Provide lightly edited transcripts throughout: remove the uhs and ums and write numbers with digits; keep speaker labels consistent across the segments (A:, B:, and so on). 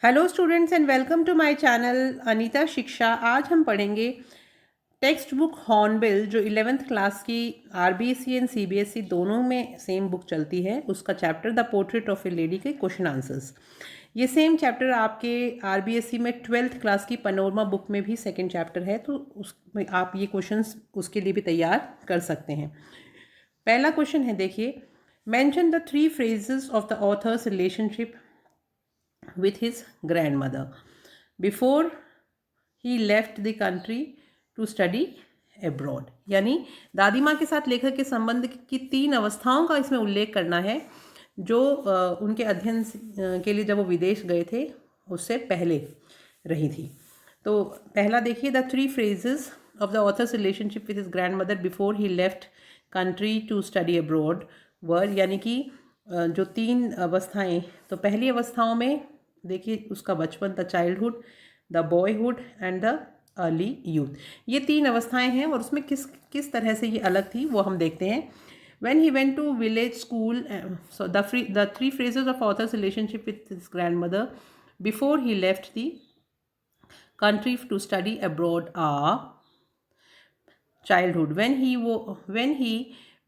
A: Hello students and welcome to my channel Anita Shiksha. आज हम पढ़ेंगे टेक्स्ट बुक हॉर्नबिल जो 11th क्लास की आरबीएसई एंड सीबीएसई दोनों में सेम बुक चलती है, उसका chapter the portrait of A lady के क्वेश्चन आंसर्स। ये सेम चैप्टर आपके आरबीएसई में 12th क्लास की पनोरमा बुक में भी सेकंड चैप्टर है, तो उसमें आप ये क्वेश्चंस उसके लिए भी तैयार कर सकते हैं। पहला क्वेश्चन है, देखिए, mention the 3 phrases of the author's relationship with his grandmother before he left the country to study abroad। यानी दादी माँ के साथ लेखक के संबंध की 3 अवस्थाओं का इसमें उल्लेख करना है जो उनके अध्ययन के लिए जब वो विदेश गए थे उससे पहले रही थी। तो पहला देखिए, the 3 phrases of the author's relationship with his grandmother before he left country to study abroad were, यानी कि जो 3 अवस्थाएं, तो पहली अवस्थाओं में देखिए उसका बचपन, the childhood, the boyhood and the early youth. ये 3 अवस्थाएं हैं और उसमें किस किस तरह से ये अलग थी वो हम देखते हैं। When he went to village school, so the 3 phrases of author's relationship with his grandmother before he left the country to study abroad are: childhood, when he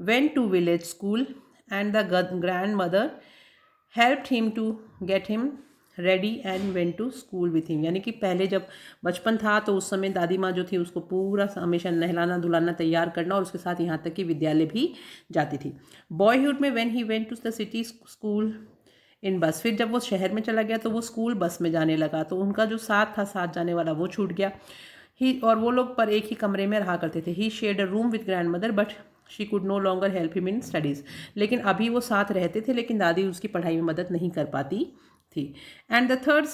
A: went to village school and the grandmother helped him to get him ready and went to school with him. यानी कि पहले जब बचपन था तो उस समय दादी माँ जो थी उसको पूरा हमेशा नहलाना धुलाना तैयार करना और उसके साथ यहाँ तक कि विद्यालय भी जाती थी। बॉयहुड में when he went to the city school in bus, फिर जब वो शहर में चला गया तो वो स्कूल बस में जाने लगा, तो उनका जो साथ था साथ जाने वाला वो छूट गया। ही और वो लोग पर एक ही कमरे में रहा करते थे। He shared a room with grandmother but she could no longer help him in studies. लेकिन अभी वो साथ रहते थे लेकिन दादी उसकी पढ़ाई में मदद नहीं कर पाती थी। एंड द थर्ड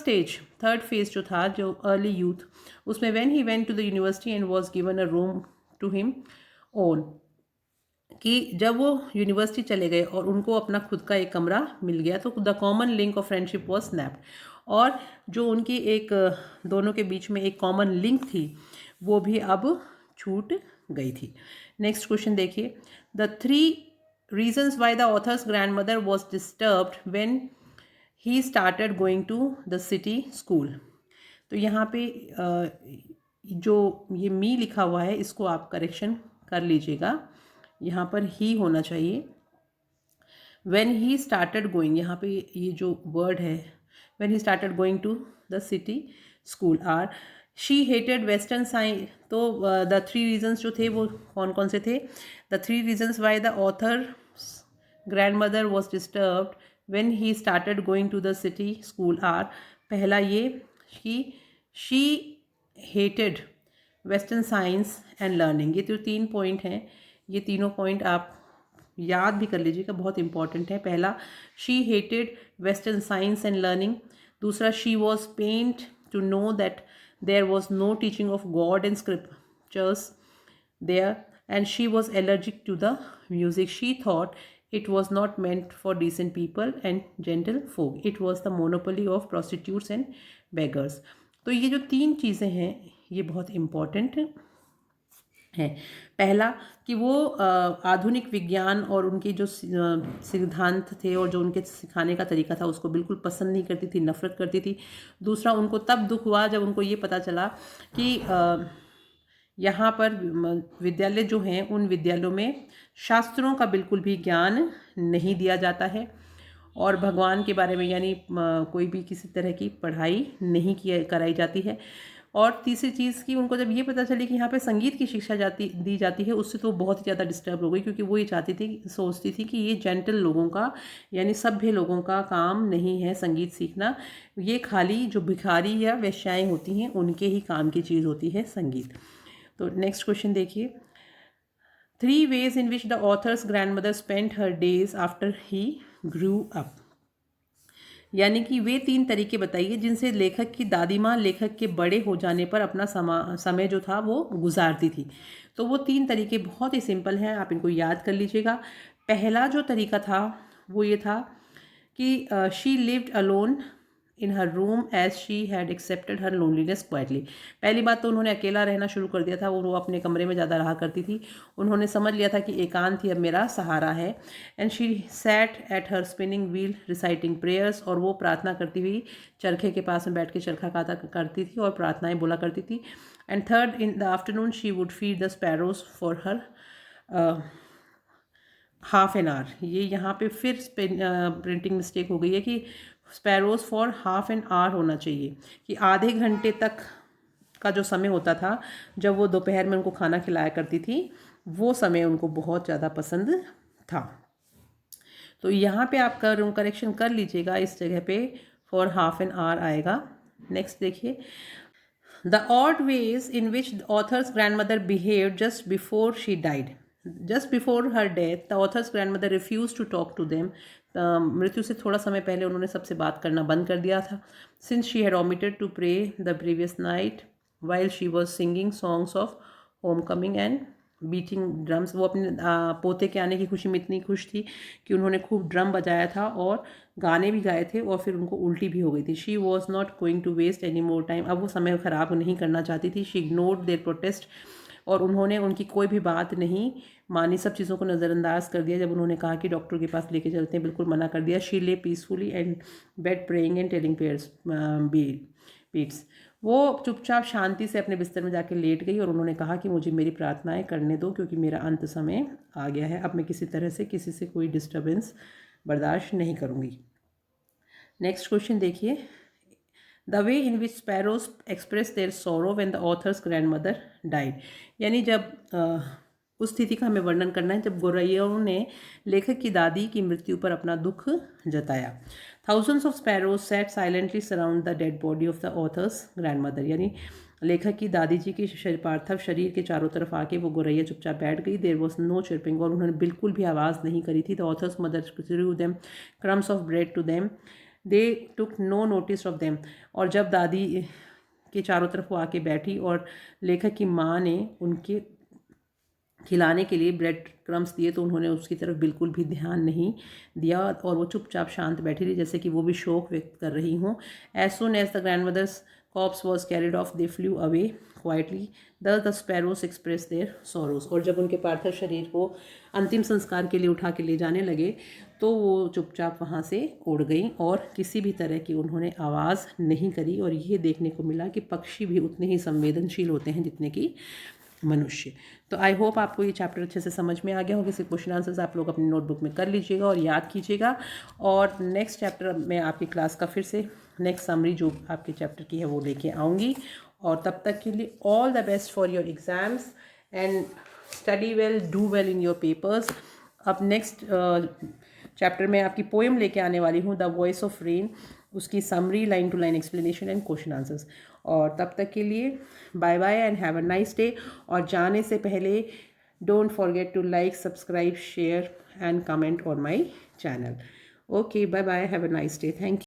A: फेज जो था, जो अर्ली यूथ, उसमें when he went to the university and was given a room to him own, कि जब वो यूनिवर्सिटी चले गए और उनको अपना खुद का एक कमरा मिल गया तो the common link of friendship was snapped. और जो उनकी एक दोनों के बीच में एक कॉमन लिंक थी वो भी अब छूट गई थी। नेक्स्ट क्वेश्चन देखिए, the 3 reasons why the author's grandmother was disturbed when he started going to the city school। तो यहाँ पे जो ये मी लिखा हुआ है इसको आप करेक्शन कर लीजिएगा, यहाँ पर ही होना चाहिए। when he started going, यहाँ पे ये जो वर्ड है when he started going to the city school are she hated western science। तो the 3 reasons जो थे वो कौन कौन से थे? the 3 reasons why the author's grandmother was disturbed when he started going to the city school are, पहला ये कि she hated western science and learning। ये तो 3 पॉइंट हैं, ये तीनों पॉइंट आप याद भी कर लीजिएगा, बहुत इंपॉर्टेंट है। पहला, she hated western science and learning. दूसरा, she was pained to know that there was no teaching of God and scriptures there and she was allergic to the music. She thought it was not meant for decent people and gentle folk, it was the monopoly of prostitutes and beggars। तो ये जो 3 चीज़ें हैं ये बहुत important है। पहला कि वो आधुनिक विज्ञान और उनके जो सिद्धांत थे और जो उनके सिखाने का तरीका था उसको बिल्कुल पसंद नहीं करती थी, नफरत करती थी। दूसरा, उनको तब दुख हुआ जब उनको ये पता चला कि यहाँ पर विद्यालय जो हैं उन विद्यालयों में शास्त्रों का बिल्कुल भी ज्ञान नहीं दिया जाता है और भगवान के बारे में यानी कोई भी किसी तरह की पढ़ाई नहीं कराई जाती है। और तीसरी चीज़ कि उनको जब ये पता चली कि यहाँ पे संगीत की शिक्षा दी जाती है उससे तो बहुत ही ज़्यादा डिस्टर्ब हो गई, क्योंकि वो ये सोचती थी कि ये जेंटल लोगों का यानी सभ्य लोगों का काम नहीं है संगीत सीखना, ये खाली जो भिखारी या वेश्याएँ होती हैं उनके ही काम की चीज़ होती है संगीत। तो नेक्स्ट क्वेश्चन देखिए, 3 ways in which the author's grandmother spent her days after he grew up। यानी कि वे 3 तरीके बताइए जिनसे लेखक की दादी माँ लेखक के बड़े हो जाने पर अपना समय जो था वो गुजारती थी। तो वो 3 तरीके बहुत ही सिंपल हैं, आप इनको याद कर लीजिएगा। पहला जो तरीका था वो ये था कि she lived alone in her room as she had accepted her loneliness quietly. पहली बात तो उन्होंने अकेला रहना शुरू कर दिया था, वो अपने कमरे में ज़्यादा रहा करती थी। उन्होंने समझ लिया था कि एकांत ही अब मेरा सहारा है। And she set at her spinning wheel reciting prayers, और वो प्रार्थना करती हुई चरखे के पास में बैठ के चरखा काता करती थी और प्रार्थनाएं बोला करती थी। And third, in the afternoon she would feed the sparrows for her half an hour. ये यहाँ पे फिर प्रिंटिंग मिस्टेक हो गई है कि sparrows for half an hour होना चाहिए, कि आधे घंटे तक का जो समय होता था जब वो दोपहर में उनको खाना खिलाया करती थी, वो समय उनको बहुत ज़्यादा पसंद था। तो यहाँ पे आप करेक्शन कर लीजिएगा, इस जगह पे फॉर हाफ एन आवर आएगा। नेक्स्ट देखिए, The odd ways in which the author's grandmother behaved just before she died. Just before her death, the author's grandmother refused to talk to them. मृत्यु से थोड़ा समय पहले उन्होंने सबसे बात करना बंद कर दिया था. Since she had omitted to pray the previous night while she was singing songs of homecoming and beating drums. वो अपने पोते के आने की खुशी में इतनी खुश थी कि उन्होंने खूब ड्रम बजाया था और गाने भी गाए थे, और फिर उनको उल्टी भी हो गई थी। She was not going to waste any more time. अब वो समय ख़राब नहीं करना चाहती थी। शी इग्नोर्ड देयर प्रोटेस्ट, और उन्होंने उनकी कोई भी बात नहीं मानी, सब चीज़ों को नज़रअंदाज कर दिया। जब उन्होंने कहा कि डॉक्टर के पास लेके चलते हैं, बिल्कुल मना कर दिया। She lay peacefully and bed praying and telling prayers beads. वो चुपचाप शांति से अपने बिस्तर में जाके लेट गई और उन्होंने कहा कि मुझे मेरी प्रार्थनाएं करने दो, क्योंकि मेरा अंत समय आ गया है। अब मैं किसी तरह से किसी से कोई डिस्टर्बेंस बर्दाश्त नहीं करूँगी। नेक्स्ट क्वेश्चन देखिए, the way in which sparrows express their sorrow when the author's grandmother died. यानी जब उस स्थिति का हमें वर्णन करना है जब गौरैयों ने लेखक की दादी की मृत्यु पर अपना दुख जताया। Thousands of sparrows sat silently surround the dead body of the author's grandmother। यानी लेखक की दादी जी के पार्थिव शरीर के चारों तरफ आके वो गौरैया चुपचाप बैठ गई। देयर वॉज नो चिरपिंग, और उन्होंने बिल्कुल भी आवाज़ नहीं करी थी। The author's mother threw them crumbs of bread to them, they took no notice of them. और जब दादी के चारों तरफ वो आके बैठी और लेखक की माँ ने उनके खिलाने के लिए ब्रेड क्रम्स दिए, तो उन्होंने उसकी तरफ बिल्कुल भी ध्यान नहीं दिया और वो चुपचाप शांत बैठी रही, जैसे कि वो भी शोक व्यक्त कर रही हों। As soon as the grandmother's corpse was carried off they flew away quietly the sparrows express their sorrows. और जब उनके पार्थिव शरीर को अंतिम संस्कार के लिए उठा के ले जाने लगे, तो वो चुपचाप वहाँ से उड़ गई और किसी भी तरह की उन्होंने आवाज़ नहीं करी। और ये देखने को मिला कि पक्षी भी उतने ही संवेदनशील होते हैं जितने कि मनुष्य। तो आई होप आपको ये चैप्टर अच्छे से समझ में आ गया होगा। इसे क्वेश्चन आंसर्स आप लोग अपनी नोटबुक में कर लीजिएगा और याद कीजिएगा। और नेक्स्ट चैप्टर में आपकी क्लास का फिर से नेक्स्ट समरी जो आपके चैप्टर की है वो लेके आऊँगी। और तब तक के लिए all the best for your exams and study well, do well in your papers. अब नेक्स्ट चैप्टर में आपकी पोएम लेके आने वाली हूँ, द वॉइस ऑफ रेन, उसकी summary, line to line explanation and question answers. और तब तक के लिए bye bye and have a nice day. और जाने से पहले don't forget to like, subscribe, share and comment on my channel. Okay, bye bye, have a nice day, thank you.